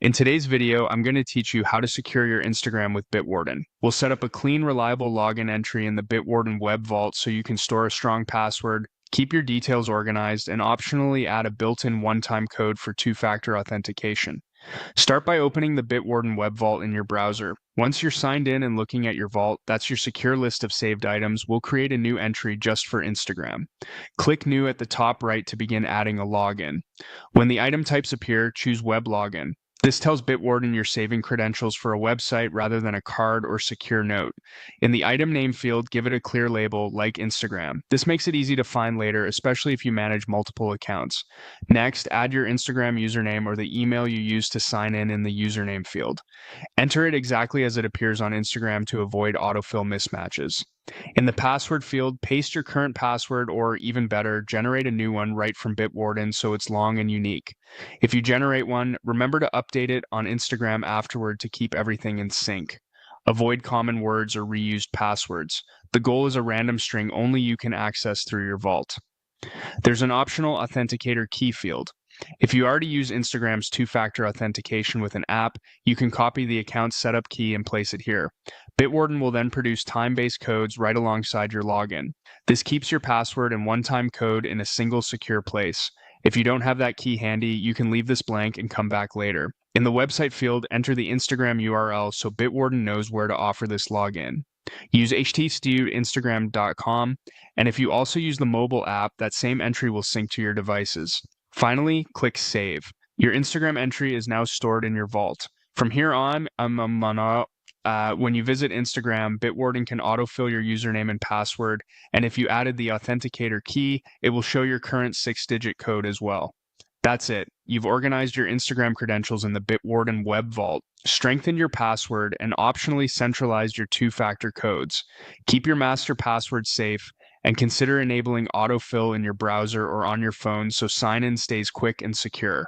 In today's video, I'm going to teach you how to secure your Instagram with Bitwarden. We'll set up a clean, reliable login entry in the Bitwarden web vault so you can store a strong password, keep your details organized, and optionally add a built-in one-time code for two-factor authentication. Start by opening the Bitwarden web vault in your browser. Once you're signed in and looking at your vault, that's your secure list of saved items. We'll create a new entry just for Instagram. Click New at the top right to begin adding a login. When the item types appear, choose Web Login. This tells Bitwarden you're saving credentials for a website rather than a card or secure note. In the item name field, give it a clear label like Instagram. This makes it easy to find later, especially if you manage multiple accounts. Next, add your Instagram username or the email you used to sign in the username field. Enter it exactly as it appears on Instagram to avoid autofill mismatches. In the password field, paste your current password or, even better, generate a new one right from Bitwarden so it's long and unique. If you generate one, remember to update it on Instagram afterward to keep everything in sync. Avoid common words or reused passwords. The goal is a random string only you can access through your vault. There's an optional authenticator key field. If you already use Instagram's two-factor authentication with an app, you can copy the account setup key and place it here. Bitwarden will then produce time-based codes right alongside your login. This keeps your password and one-time code in a single secure place. If you don't have that key handy, you can leave this blank and come back later. In the website field, enter the Instagram URL so Bitwarden knows where to offer this login. Use htstudinstagram.com, and if you also use the mobile app, that same entry will sync to your devices. Finally, click Save. Your Instagram entry is now stored in your vault. From here on, when you visit Instagram, Bitwarden can autofill your username and password, and if you added the authenticator key, it will show your current 6-digit code as well. That's it. You've organized your Instagram credentials in the Bitwarden web vault, strengthened your password, and optionally centralized your two-factor codes. Keep your master password safe, and consider enabling autofill in your browser or on your phone so sign-in stays quick and secure.